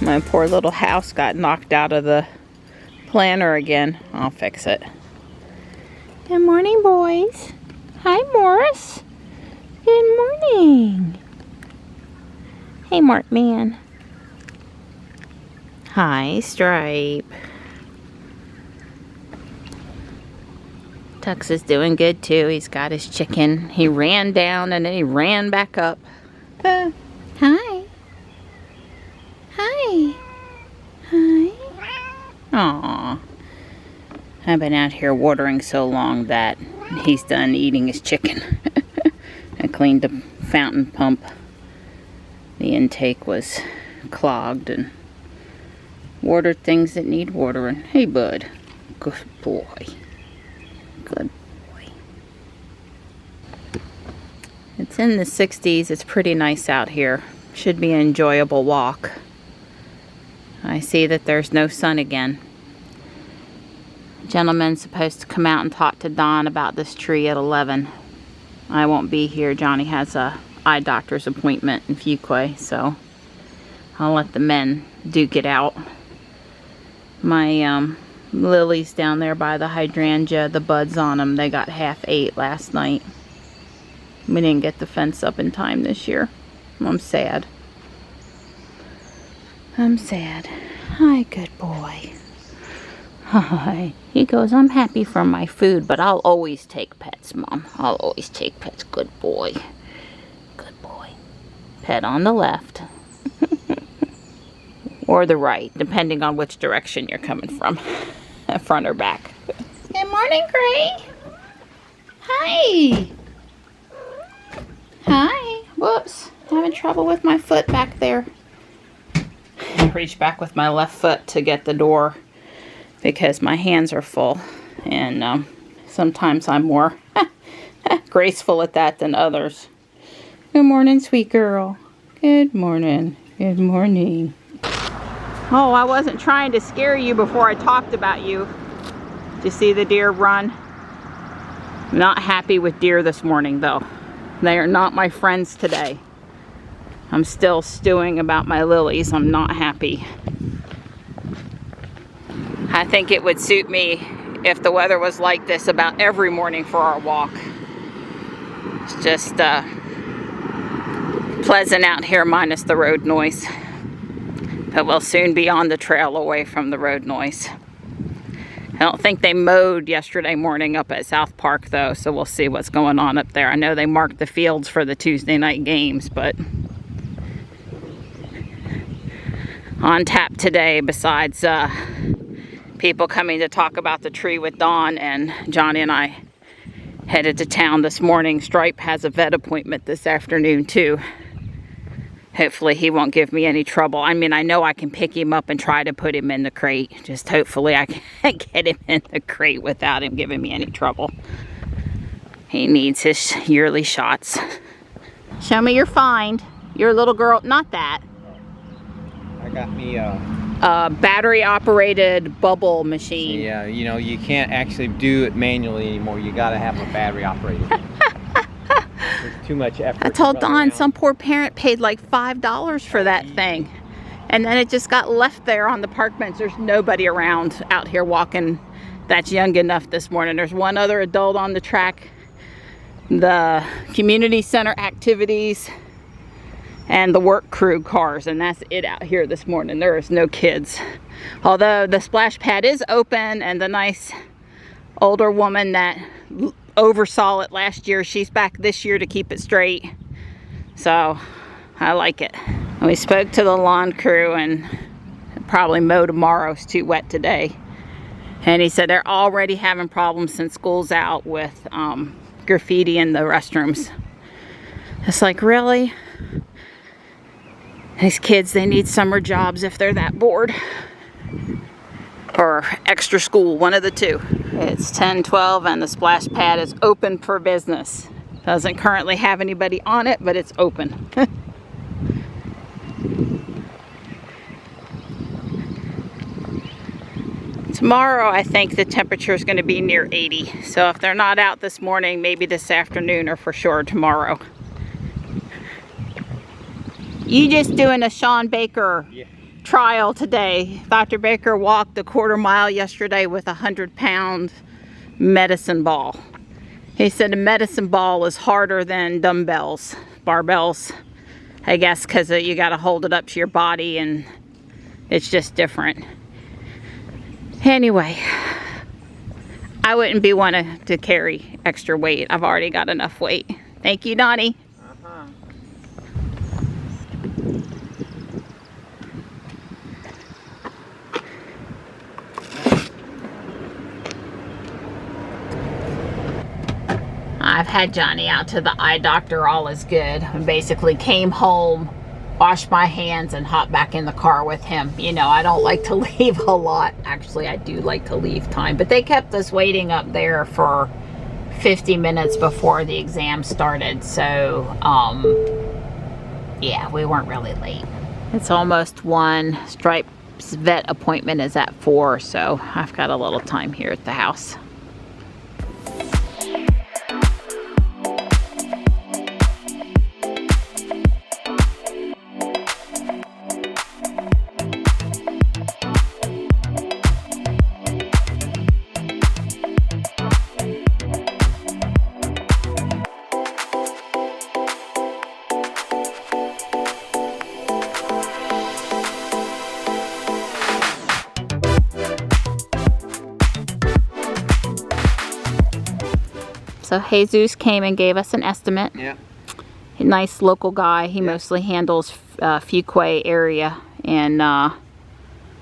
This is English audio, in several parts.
My poor little house got knocked out of the planter again. I'll fix it. Good morning, boys. Hi, Morris. Good morning. Hey, Mark Man. Hi, Stripe. Tux is doing good too. He's got his chicken. He ran down and then he ran back up. Hi. Hi. Hi. Aww. I've been out here watering so long that he's done eating his chicken. I cleaned the fountain pump. The intake was clogged and watered things that need watering. Hey, bud. Good boy. Good boy. It's in the 60s. It's pretty nice out here. Should be an enjoyable walk. I see that there's no sun again. Gentleman's supposed to come out and talk to Don about this tree at 11. I won't be here. Johnny has a eye doctor's appointment in Fuquay, so I'll let the men duke it out. My lilies down there by the hydrangea, the buds on them, they got half ate last night. We didn't get the fence up in time this year. I'm sad. I'm sad. Hi, good boy. Hi. He goes, I'm happy for my food, but I'll always take pets, Mom. I'll always take pets. Good boy. Good boy. Pet on the left. Or the right, depending on which direction you're coming from. Front or back. Good morning, Gray. Hi. Hi. Whoops. Having trouble with my foot back there. I reach back with my left foot to get the door because my hands are full. And sometimes I'm more graceful at that than others. Good morning, sweet girl. Good morning. Good morning. Oh, I wasn't trying to scare you before I talked about you. Did you see the deer run? I'm not happy with deer this morning, though. They are not my friends today. I'm still stewing about my lilies. I'm not happy. I think it would suit me if the weather was like this about every morning for our walk. It's just pleasant out here minus the road noise. But we'll soon be on the trail away from the road noise. I don't think they mowed yesterday morning up at South Park though, so we'll see what's going on up there. I know they marked the fields for the Tuesday night games, but on tap today, besides people coming to talk about the tree with Dawn, and Johnny and I headed to town this morning. Stripe has a vet appointment this afternoon too. Hopefully he won't give me any trouble. I mean, I know I can pick him up and try to put him in the crate. Just hopefully I can get him in the crate without him giving me any trouble. He needs his yearly shots. Show me your find. Your little girl, not that. I got me a battery operated bubble machine. Yeah, you know, you can't actually do it manually anymore. You gotta have a battery operated. There's too much effort. I told Dawn some poor parent paid like $5 for that thing. And then it just got left there on the park bench. There's nobody around out here walking that's young enough this morning. There's one other adult on the track, the community center activities, and the work crew cars, and that's it out here this morning. There is no kids. Although the splash pad is open, and the nice older woman that oversaw it last year, she's back this year to keep it straight. So I like it. We spoke to the lawn crew, and probably mow tomorrow. It's too wet today. And he said they're already having problems since school's out with graffiti in the restrooms. It's like, really? These kids, they need summer jobs if they're that bored. Or extra school, one of the two. It's 10:12 and the splash pad is open for business. Doesn't currently have anybody on it, but it's open. Tomorrow, I think the temperature is going to be near 80. So if they're not out this morning, maybe this afternoon, or for sure tomorrow. You just doing a Sean Baker trial today. Dr. Baker walked a quarter mile yesterday with a 100-pound medicine ball. He said a medicine ball is harder than dumbbells, barbells, I guess, because you got to hold it up to your body and it's just different. Anyway, I wouldn't be one to carry extra weight. I've already got enough weight. Thank you, Donnie. I've had Johnny out to the eye doctor, all is good. I basically came home, washed my hands, and hopped back in the car with him. You know, I don't like to leave a lot. Actually, I do like to leave time. But they kept us waiting up there for 50 minutes before the exam started. So, yeah, we weren't really late. It's almost 1. Stripe's vet appointment is at 4, so I've got a little time here at the house. So Jesus came and gave us an estimate. Yeah. A nice local guy. He mostly handles Fuquay area. And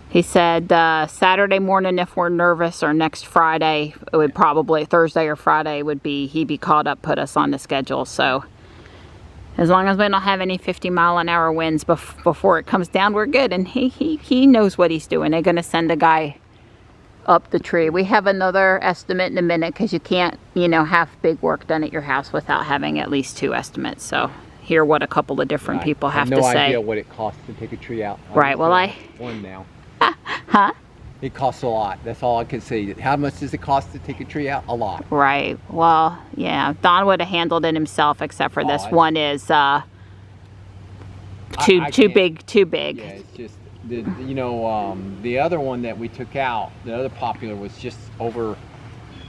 he said Saturday morning if we're nervous, or next Friday, it would probably, Thursday or Friday would be, he'd be called up, put us on the schedule. So as long as we don't have any 50-mile-an-hour winds before it comes down, we're good. And he knows what he's doing. They're going to send a guy up the tree. We have another estimate in a minute because you can't, you know, have big work done at your house without having at least 2 estimates. So hear what a couple of different people have to say. I have no idea what it costs to take a tree out. Right, well one now. Huh? It costs a lot. That's all I can say. How much does it cost to take a tree out? A lot. Right. Well, yeah. Don would have handled it himself, except for this one is too big. Yeah, it's just the other one that we took out, the other popular, was just over.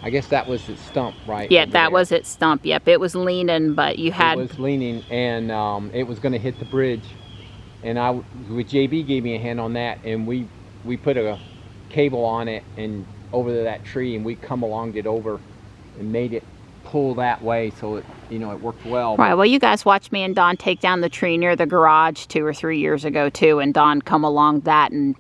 I guess that was its stump, right? Yeah, that was its stump. Yep, it was leaning, but it was leaning, and it was going to hit the bridge. And with JB gave me a hand on that, and we put a cable on it and over to that tree, and we come along it over and made it pull that way, so it it worked well. Right. Well, you guys watched me and Don take down the tree near the garage 2 or 3 years ago too, and Don come along that and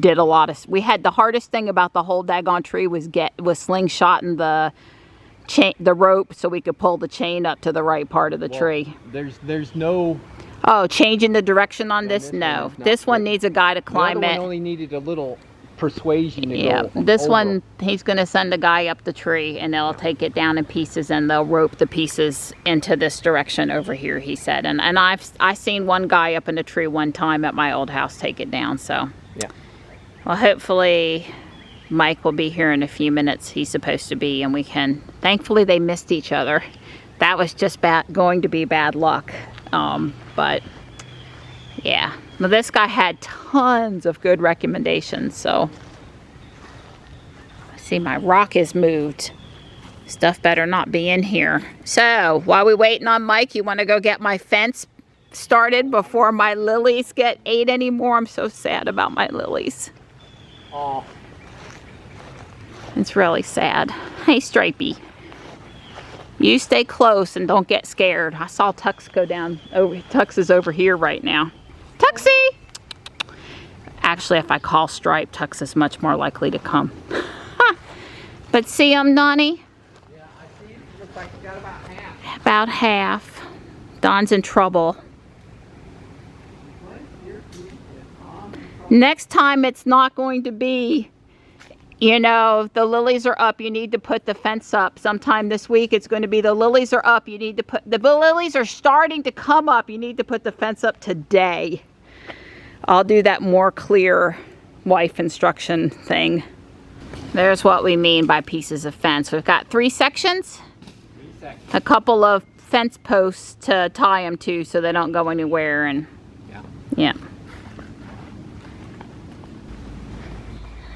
did a lot of. We had the hardest thing about the whole daggone tree was slingshotting the rope so we could pull the chain up to the right part of the tree. There's no. Oh, changing the direction on this? No. This one needs a guy to climb it. The other one only needed a little persuasion to go. This over. One, he's going to send a guy up the tree, and they'll take it down in pieces, and they'll rope the pieces into this direction over here, he said. And I seen one guy up in the tree one time at my old house take it down. So yeah. Well, hopefully Mike will be here in a few minutes. He's supposed to be, and we can. Thankfully, they missed each other. That was just going to be bad luck. But yeah, well, this guy had tons of good recommendations. So I see my rock is moved. Stuff better not be in here. So while we waiting on Mike, you want to go get my fence started before my lilies get ate anymore? I'm so sad about my lilies. Oh, it's really sad. Hey, Stripey. You stay close and don't get scared. I saw Tux go down. Tux is over here right now. Tuxie! Actually, if I call Stripe, Tux is much more likely to come. But see him, Donnie? Yeah, I see it. Looks like you got about half. About half. Don's in trouble. Next time it's not going to be, the lilies are up, you need to put the fence up. Sometime this week it's going to be the lilies are up, you need to put, the lilies are starting to come up, you need to put the fence up today. I'll do that more clear wife instruction thing. There's what we mean by pieces of fence. We've got 3 sections. A couple of fence posts to tie them to so they don't go anywhere. And yeah.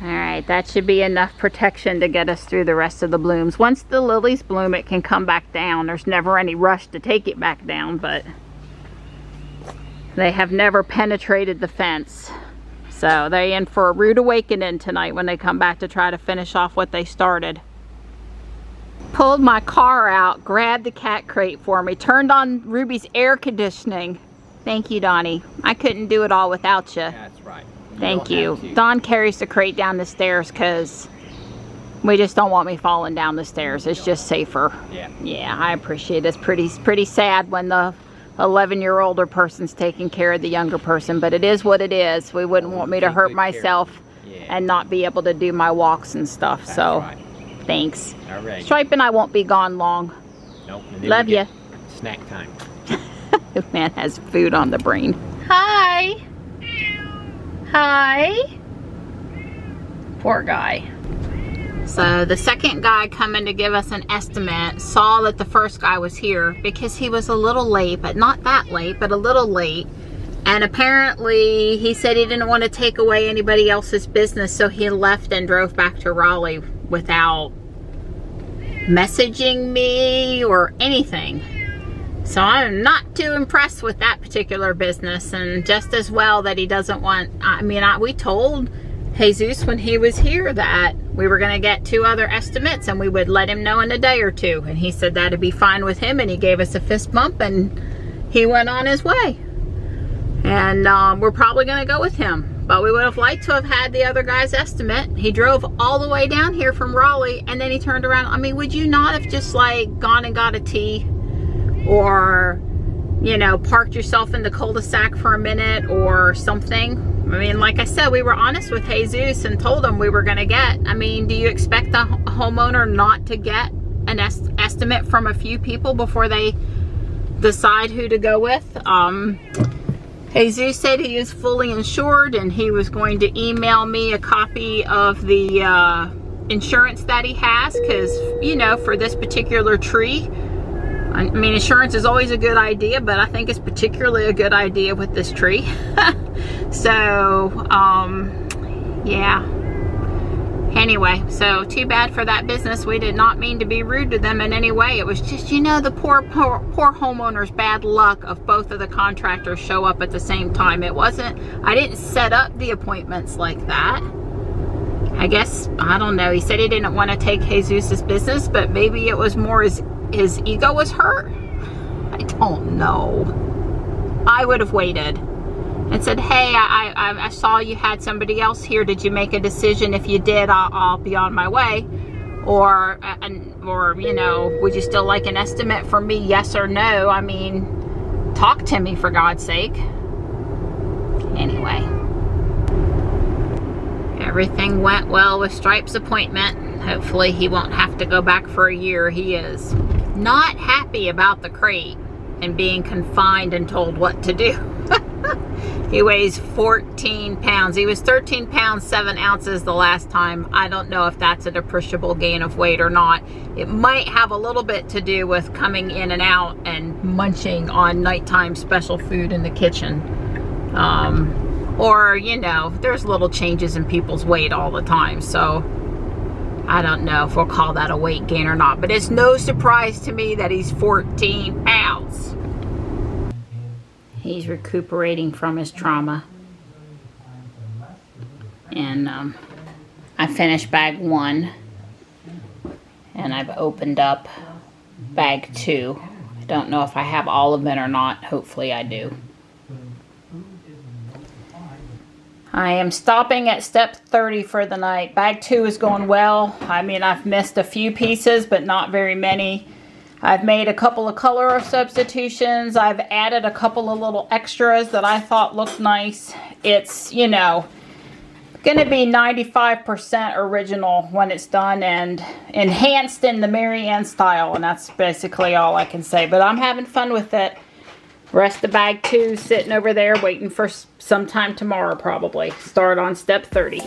All right, that should be enough protection to get us through the rest of the blooms. Once the lilies bloom, it can come back down. There's never any rush to take it back down, but they have never penetrated the fence. So they're in for a rude awakening tonight when they come back to try to finish off what they started. Pulled my car out, grabbed the cat crate for me, turned on Ruby's air conditioning. Thank you, Donnie. I couldn't do it all without you. That's right. Thank you. Don carries the crate down the stairs because we just don't want me falling down the stairs. It's just safer. Yeah. Yeah, I appreciate it. It's pretty sad when the 11-year-older person's taking care of the younger person, but it is what it is. We wouldn't want me to hurt myself and not be able to do my walks and stuff. That's so right. Thanks. All right. Stripe and I won't be gone long. Nope. Love you. Snack time. The man has food on the brain. Hi. Hi. Poor guy. So the second guy coming to give us an estimate saw that the first guy was here because he was a little late, but not that late, but a little late. And apparently he said he didn't want to take away anybody else's business, so he left and drove back to Raleigh without messaging me or anything. So I'm not too impressed with that particular business, and just as well that he doesn't want, we told Jesus when he was here that we were going to get 2 other estimates and we would let him know in a day or 2, and he said that'd be fine with him, and he gave us a fist bump and he went on his way. And we're probably going to go with him, but we would have liked to have had the other guy's estimate. He drove all the way down here from Raleigh and then he turned around. I mean, would you not have just like gone and got a tea? Or, you know, parked yourself in the cul-de-sac for a minute or something? I mean, like I said, we were honest with Jesus and told him we were going to get. I mean, do you expect the homeowner not to get an estimate from a few people before they decide who to go with? Jesus said he is fully insured and he was going to email me a copy of the insurance that he has, because, you know, for this particular tree, I mean, insurance is always a good idea, but I think it's particularly a good idea with this tree. So, yeah. Anyway, so too bad for that business. We did not mean to be rude to them in any way. It was just, you know, the poor homeowner's bad luck of both of the contractors show up at the same time. It wasn't, I didn't set up the appointments like that. I guess, I don't know. He said he didn't want to take Jesus's business, but maybe it was more his ego was hurt. I don't know. I would have waited and said, hey, I saw you had somebody else here. Did you make a decision? If you did, I'll be on my way. Or, you know, would you still like an estimate from me? Yes or no? I mean, talk to me for God's sake. Anyway. Everything went well with Stripe's appointment. Hopefully he won't have to go back for a year. He is not happy about the crate and being confined and told what to do. He weighs 14 pounds. He was 13 pounds 7 ounces the last time. I don't know if that's an appreciable gain of weight or not. It might have a little bit to do with coming in and out and munching on nighttime special food in the kitchen. Or, you know, there's little changes in people's weight all the time. So I don't know if we'll call that a weight gain or not. But it's no surprise to me that he's 14 pounds. He's recuperating from his trauma. And I finished bag 1. And I've opened up bag 2. I don't know if I have all of it or not. Hopefully I do. I am stopping at step 30 for the night. Bag 2 is going well. I mean, I've missed a few pieces, but not very many. I've made a couple of color substitutions. I've added a couple of little extras that I thought looked nice. It's, you know, going to be 95% original when it's done and enhanced in the Mary Ann style. And that's basically all I can say. But I'm having fun with it. Rest of bag 2 sitting over there waiting for sometime tomorrow probably. Start on step 30.